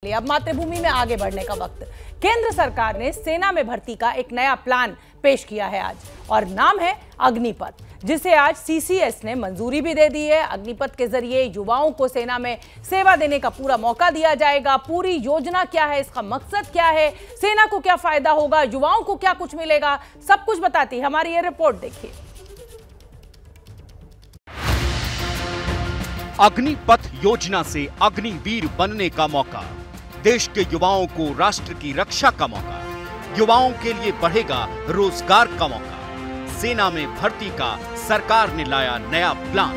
अब मातृभूमि में आगे बढ़ने का वक्त। केंद्र सरकार ने सेना में भर्ती का एक नया प्लान पेश किया है आज, और नाम है अग्निपथ, जिसे आज सीसीएस ने मंजूरी भी दे दी है। अग्निपथ के जरिए युवाओं को सेना में सेवा देने का पूरा मौका दिया जाएगा। पूरी योजना क्या है, इसका मकसद क्या है, सेना को क्या फायदा होगा, युवाओं को क्या कुछ मिलेगा, सब कुछ बताती है हमारी ये रिपोर्ट। देखिए, अग्निपथ योजना से अग्निवीर बनने का मौका, देश के युवाओं को राष्ट्र की रक्षा का मौका, युवाओं के लिए बढ़ेगा रोजगार का मौका। सेना में भर्ती का सरकार ने लाया नया प्लान।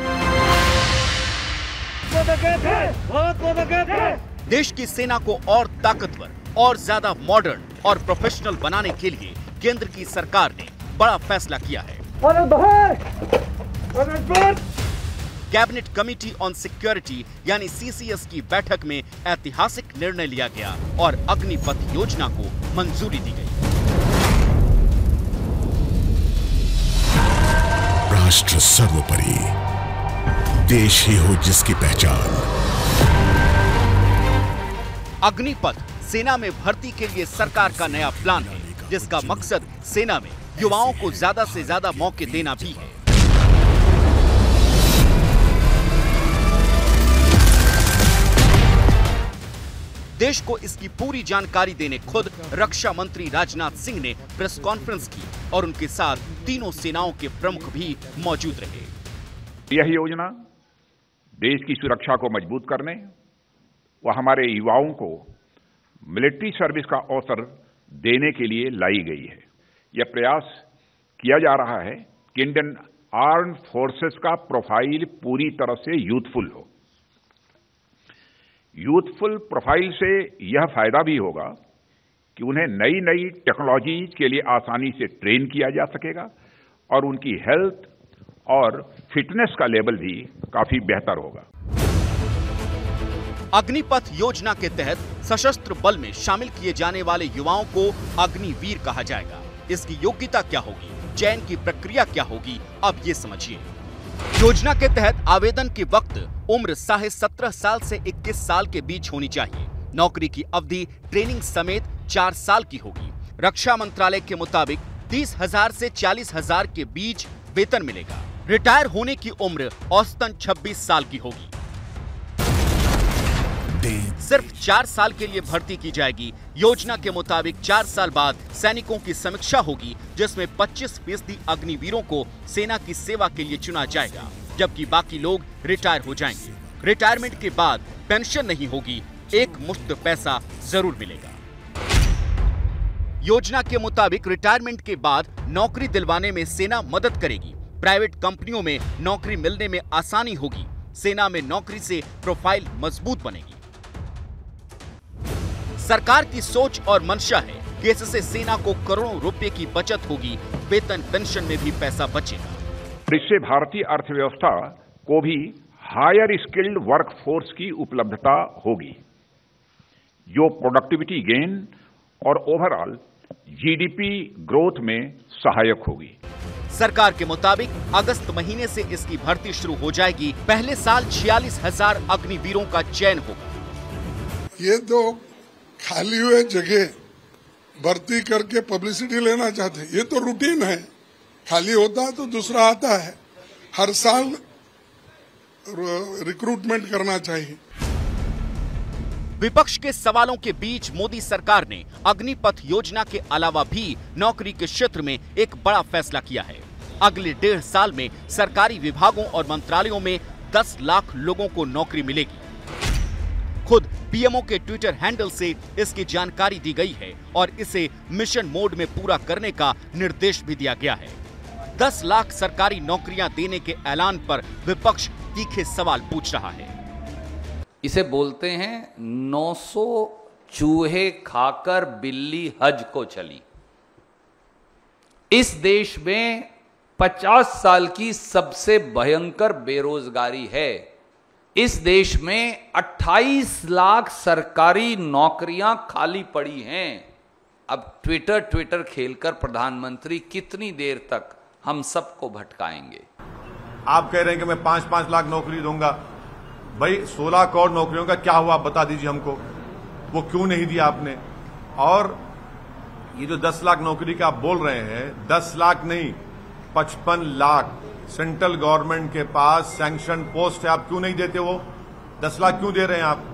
देश की सेना को और ताकतवर और ज्यादा मॉडर्न और प्रोफेशनल बनाने के लिए केंद्र की सरकार ने बड़ा फैसला किया है। कैबिनेट कमेटी ऑन सिक्योरिटी यानी सीसीएस की बैठक में ऐतिहासिक निर्णय लिया गया और अग्निपथ योजना को मंजूरी दी गई। राष्ट्र सर्वोपरि, देश ही हो जिसकी पहचान। अग्निपथ सेना में भर्ती के लिए सरकार का नया प्लान है, जिसका मकसद सेना में युवाओं को ज्यादा से ज्यादा मौके देना भी है। देश को इसकी पूरी जानकारी देने खुद रक्षा मंत्री राजनाथ सिंह ने प्रेस कॉन्फ्रेंस की और उनके साथ तीनों सेनाओं के प्रमुख भी मौजूद रहे। यह योजना देश की सुरक्षा को मजबूत करने व हमारे युवाओं को मिलिट्री सर्विस का अवसर देने के लिए लाई गई है। यह प्रयास किया जा रहा है कि इंडियन आर्म्ड फोर्सेस का प्रोफाइल पूरी तरह से यूथफुल हो। यूथफुल प्रोफाइल से यह फायदा भी होगा कि उन्हें नई नई टेक्नोलॉजीज के लिए आसानी से ट्रेन किया जा सकेगा और उनकी हेल्थ और फिटनेस का लेवल भी काफी बेहतर होगा। अग्निपथ योजना के तहत सशस्त्र बल में शामिल किए जाने वाले युवाओं को अग्निवीर कहा जाएगा। इसकी योग्यता क्या होगी, चयन की प्रक्रिया क्या होगी, अब ये समझिए। योजना के तहत आवेदन के वक्त उम्र 17.5 साल से 21 साल के बीच होनी चाहिए। नौकरी की अवधि ट्रेनिंग समेत 4 साल की होगी। रक्षा मंत्रालय के मुताबिक 30,000 से 40,000 के बीच वेतन मिलेगा। रिटायर होने की उम्र औसतन 26 साल की होगी। सिर्फ 4 साल के लिए भर्ती की जाएगी। योजना के मुताबिक 4 साल बाद सैनिकों की समीक्षा होगी, जिसमें 25% अग्निवीरों को सेना की सेवा के लिए चुना जाएगा, जबकि बाकी लोग रिटायर हो जाएंगे। रिटायरमेंट के बाद पेंशन नहीं होगी, एक मुश्त पैसा जरूर मिलेगा। योजना के मुताबिक रिटायरमेंट के बाद नौकरी दिलवाने में सेना मदद करेगी। प्राइवेट कंपनियों में नौकरी मिलने में आसानी होगी। सेना में नौकरी से प्रोफाइल मजबूत बनेगी। सरकार की सोच और मंशा है कि इससे सेना को करोड़ों रुपए की बचत होगी, वेतन पेंशन में भी पैसा बचेगा। इससे भारतीय अर्थव्यवस्था को भी हायर स्किल्ड वर्कफोर्स की उपलब्धता होगी, जो प्रोडक्टिविटी गेन और ओवरऑल जीडीपी ग्रोथ में सहायक होगी। सरकार के मुताबिक अगस्त महीने से इसकी भर्ती शुरू हो जाएगी। पहले साल 46,000 अग्निवीरों का चयन होगा। ये तो खाली हुए जगह भर्ती करके पब्लिसिटी लेना चाहते हैं, ये तो रूटीन है। खाली होता है तो दूसरा आता है। हर साल रिक्रूटमेंट करना चाहिए। विपक्ष के सवालों के बीच मोदी सरकार ने अग्निपथ योजना के अलावा भी नौकरी के क्षेत्र में एक बड़ा फैसला किया है। अगले 1.5 साल में सरकारी विभागों और मंत्रालयों में 10 लाख लोगों को नौकरी मिलेगी। खुद पीएमओ के ट्विटर हैंडल से इसकी जानकारी दी गई है और इसे मिशन मोड में पूरा करने का निर्देश भी दिया गया है। 10 लाख सरकारी नौकरियां देने के ऐलान पर विपक्ष तीखे सवाल पूछ रहा है। इसे बोलते हैं 900 चूहे खाकर बिल्ली हज को चली। इस देश में 50 साल की सबसे भयंकर बेरोजगारी है। इस देश में 28 लाख सरकारी नौकरियां खाली पड़ी हैं। अब ट्विटर खेलकर प्रधानमंत्री कितनी देर तक हम सबको भटकाएंगे? आप कह रहे हैं कि मैं 5-5 लाख नौकरी दूंगा। भाई 16 करोड़ नौकरियों का क्या हुआ, बता दीजिए हमको। वो क्यों नहीं दिया आपने? और ये जो 10 लाख नौकरी का आप बोल रहे हैं, 10 लाख नहीं 55 लाख सेंट्रल गवर्नमेंट के पास सैंक्शन पोस्ट है, आप क्यों नहीं देते? वो 10 लाख क्यों दे रहे हैं आप?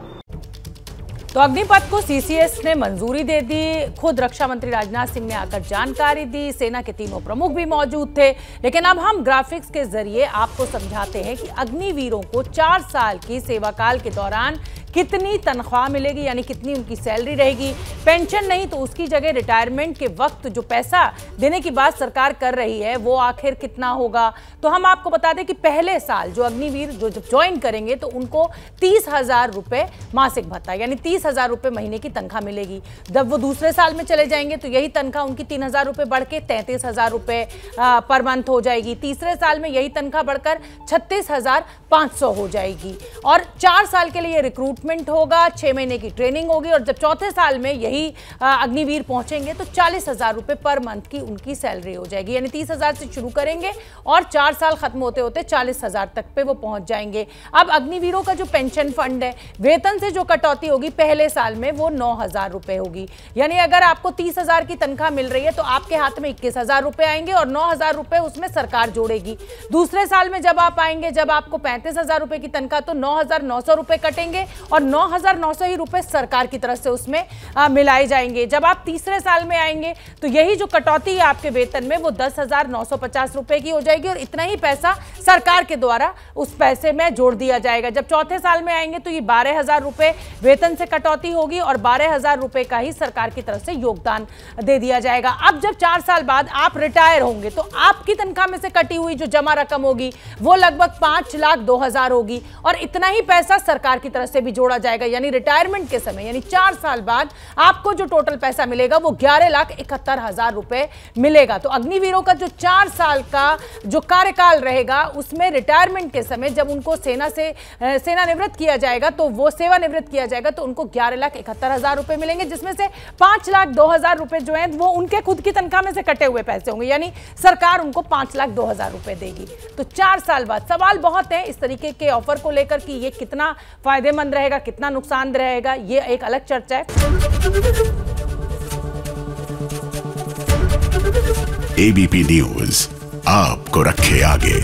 तो अग्निपथ को सीसीएस ने मंजूरी दे दी। खुद रक्षा मंत्री राजनाथ सिंह ने आकर जानकारी दी। सेना के तीनों प्रमुख भी मौजूद थे। लेकिन अब हम ग्राफिक्स के जरिए आपको समझाते हैं कि अग्निवीरों को 4 साल की सेवाकाल के दौरान कितनी तनख्वाह मिलेगी, यानी कितनी उनकी सैलरी रहेगी। पेंशन नहीं तो उसकी जगह रिटायरमेंट के वक्त जो पैसा देने की बात सरकार कर रही है वो आखिर कितना होगा। तो हम आपको बता दें कि पहले साल जो अग्निवीर जो ज्वाइन करेंगे तो उनको 30,000 रुपए मासिक भत्ता यानी 30,000 रुपए महीने की तनख्वाह मिलेगी। जब वो दूसरे साल में चले जाएंगे तो यही तनख्वाह उनकी 3,000 रुपए बढ़ के 33,000 रुपए पर मंथ हो जाएगी। तीसरे साल में यही तनख्वाह बढ़कर 36,500 हो जाएगी। और 4 साल के लिए रिक्रूटमेंट होगा, 6 महीने की ट्रेनिंग होगी और जब चौथे साल में यही अग्निवीर पहुंचेंगे तो 40,000 रुपए पर मंथ की उनकी सैलरी हो जाएगी। यानी 30,000 से शुरू करेंगे और 4 साल खत्म होते होते 40,000 तक पे वो पहुंच जाएंगे। अब अग्निवीरों का जो पेंशन फंड है, वेतन से जो कटौती होगी पहले साल में वो 9,000 रुपए होगी। यानी अगर आपको 30,000 की तनख्वाह मिल रही है तो आपके हाथ में 21,000 रुपए आएंगे और 9,000 रुपए उसमें सरकार जोड़ेगी। दूसरे साल में जब आप आएंगे, जब आपको 35,000 रुपए की तनख्वाह, तो 9,900 रुपए कटेंगे और 9,900 ही रुपए सरकार की तरफ से उसमें मिलाए जाएंगे। जब आप तीसरे साल में आएंगे तो यही जो कटौती है आपके वेतन में वो 10,950 रुपए की हो जाएगी और इतना ही पैसा सरकार के द्वारा उस पैसे में जोड़ दिया जाएगा। जब चौथे साल में आएंगे तो ये 12,000 रुपए वेतन से कटौती होगी और 12,000 रुपए का ही सरकार की तरफ से योगदान दे दिया जाएगा। अब जब 4 साल बाद आप रिटायर होंगे तो आपकी तनख्वाह में से कटी हुई जो जमा रकम होगी वो लगभग 5,02,000 होगी और इतना ही पैसा सरकार की तरफ से भी जोड़ा जाएगा। यानी रिटायरमेंट के समय यानी 4 साल बाद आपको जो टोटल पैसा मिलेगा वो 11,71,000 रुपए मिलेगा। तो अग्निवीरों का जो 4 साल का जो कार्यकाल रहेगा उसमें रिटायरमेंट के समय जब उनको सेवानिवृत्त किया जाएगा तो वो सेवानिवृत्त किया जाएगा तो उनको 11,71,000 रुपए मिलेंगे, जिसमें से 5,02,000 रुपए जो है वो उनके खुद की तनख्वाह में से कटे हुए पैसे होंगे। यानी सरकार उनको 5,02,000 रुपए देगी। तो 4 साल बाद सवाल बहुत है इस तरीके के ऑफर को लेकर कि ये कितना फायदेमंद रहेगा, कितना नुकसान रहेगा, ये एक अलग चर्चा है। एबीपी न्यूज आपको रखे आगे।